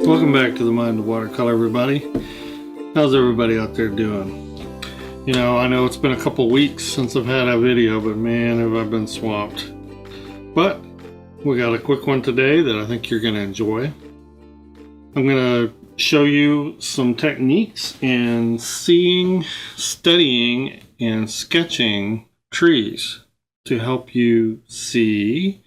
Welcome back to the Mind of Watercolor, everybody. How's everybody out there doing? You know, I know it's been a couple weeks since I've had a video, but man, have I been swamped. But we got a quick one today that I think you're going to enjoy. I'm going to show you some techniques in seeing, studying, and sketching trees to help you see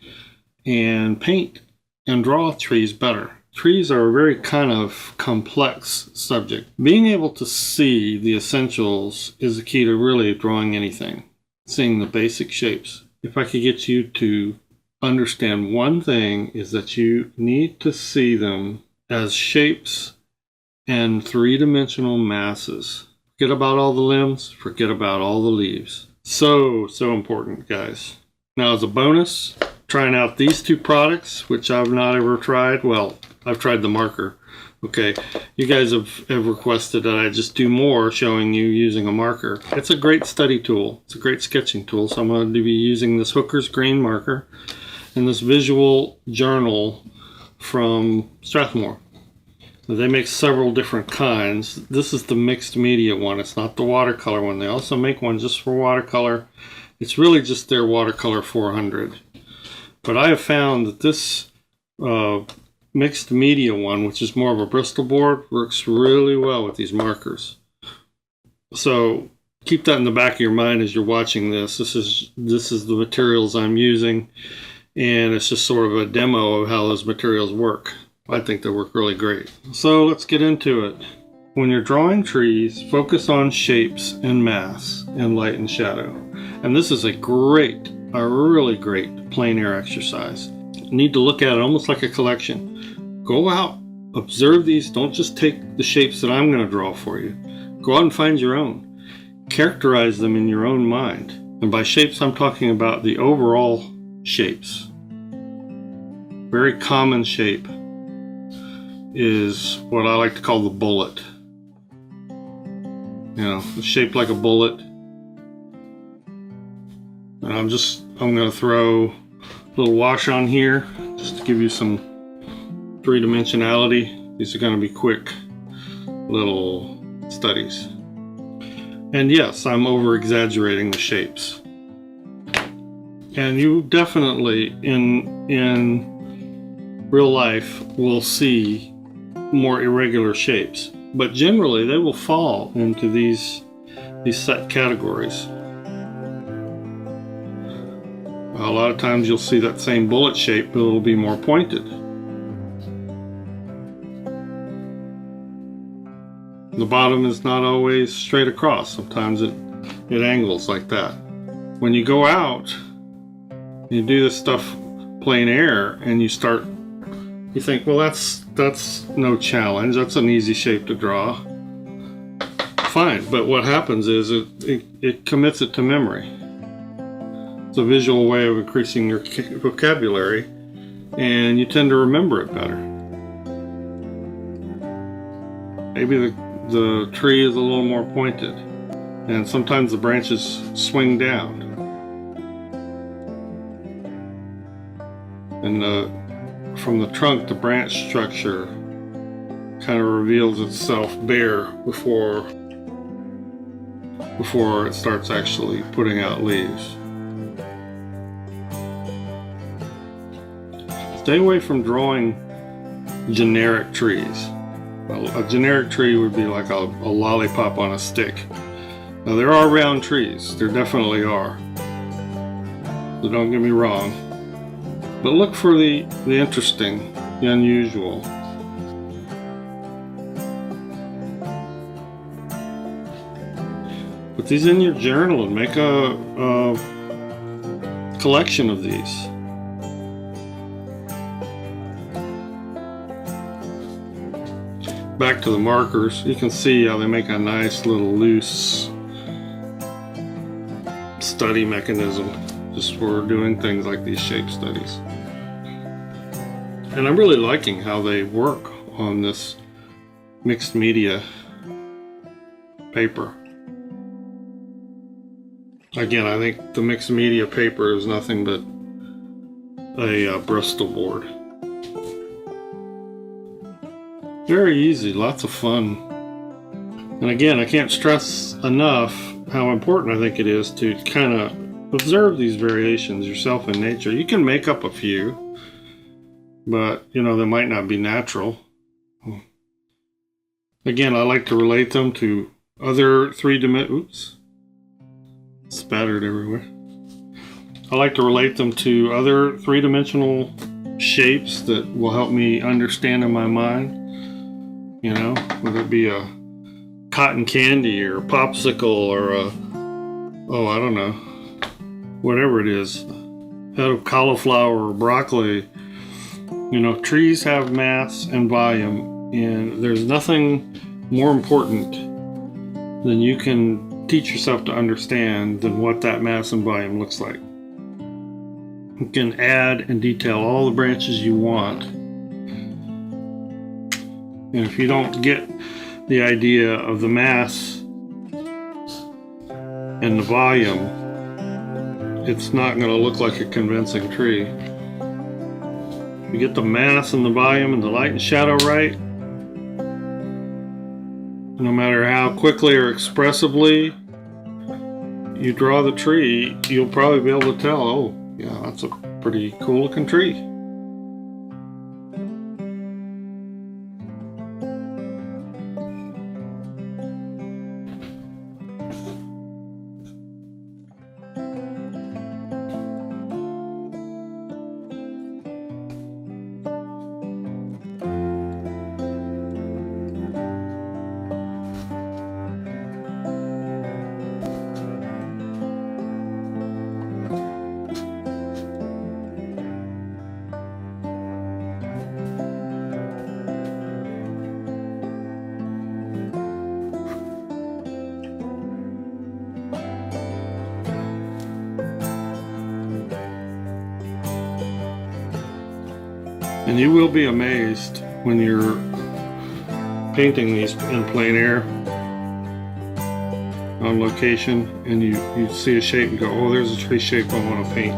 and paint and draw trees better. Trees are a very kind of complex subject. Being able to see the essentials is the key to really drawing anything. Seeing the basic shapes. If I could get you to understand one thing, is that you need to see them as shapes and three-dimensional masses. Forget about all the limbs, forget about all the leaves. So important, guys. Now, as a bonus, trying out these two products, which I've not ever tried. Well, I've tried the marker. Okay, you guys have requested that I just do more showing you using a marker. It's a great study tool. It's a great sketching tool. So I'm going to be using this Hooker's green marker and this visual journal from Strathmore. They make several different kinds. This is the mixed media one. It's not the watercolor one. They also make one just for watercolor. It's really just their Watercolor 400. But I have found that this mixed media one, which is more of a Bristol board, works really well with these markers. So keep that in the back of your mind as you're watching this. This is the materials I'm using, and it's just sort of a demo of how those materials work. I think they work really great. So let's get into it. When you're drawing trees, focus on shapes and mass and light and shadow. And this is a really great plein air exercise. You need to look at it almost like a collection. Go out, observe these. Don't just take the shapes that I'm going to draw for you. Go out and find your own. Characterize them in your own mind. And by shapes, I'm talking about the overall shapes. Very common shape is what I like to call the bullet. You know, shaped like a bullet. And I'm going to throw a little wash on here just to give you some three-dimensionality. These are going to be quick little studies. And yes, I'm over-exaggerating the shapes. And you definitely in real life will see more irregular shapes. But generally they will fall into these set categories. A lot of times you'll see that same bullet shape, but it'll be more pointed. The bottom is not always straight across. Sometimes it angles like that. When you go out, you do this stuff plein air, and you think, well, that's no challenge. That's an easy shape to draw. Fine, but what happens is it commits it to memory. It's a visual way of increasing your vocabulary, and you tend to remember it better. Maybe the tree is a little more pointed, and sometimes the branches swing down. And from the trunk, the branch structure kind of reveals itself bare before it starts actually putting out leaves. Stay away from drawing generic trees. Well, a generic tree would be like a lollipop on a stick. Now, there are round trees. There definitely are. So don't get me wrong. But look for the interesting, the unusual. Put these in your journal and make a collection of these. Back to the markers, you can see how they make a nice little loose study mechanism just for doing things like these shape studies. And I'm really liking how they work on this mixed media paper. Again, I think the mixed media paper is nothing but a Bristol board. Very easy, lots of fun. And again, I can't stress enough how important I think it is to kind of observe these variations yourself in nature. You can make up a few, but you know, they might not be natural. Again, I like to relate them to other oops, spattered everywhere. I like to relate them to other three-dimensional shapes that will help me understand in my mind. You know, whether it be a cotton candy or a popsicle or a, oh, I don't know, whatever it is, head of cauliflower or broccoli. You know, trees have mass and volume, and there's nothing more important than you can teach yourself to understand than what that mass and volume looks like. You can add and detail all the branches you want. And if you don't get the idea of the mass and the volume, it's not going to look like a convincing tree. If you get the mass and the volume and the light and shadow right, no matter how quickly or expressively you draw the tree, you'll probably be able to tell, oh, yeah, that's a pretty cool looking tree. And you will be amazed when you're painting these in plein air on location and you see a shape and go, oh, there's a tree shape I want to paint.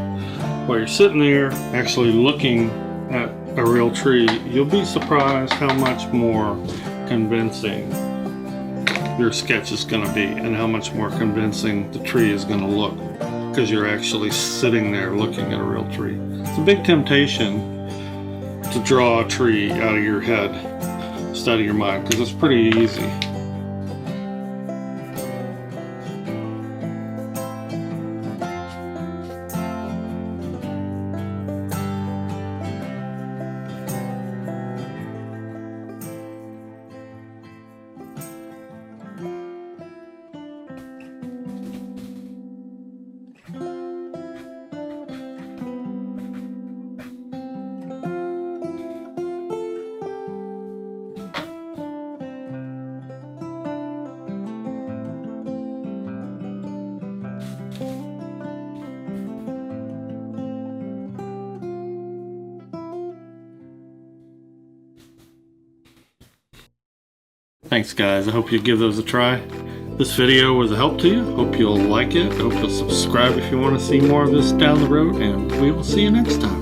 While you're sitting there actually looking at a real tree, you'll be surprised how much more convincing your sketch is going to be and how much more convincing the tree is going to look, because you're actually sitting there looking at a real tree. It's a big temptation to draw a tree out of your head instead of your mind, because it's pretty easy. Thanks guys, I hope you give those a try. This video was a help to you. Hope you'll like it. Hope you'll subscribe if you want to see more of this down the road, and we will see you next time.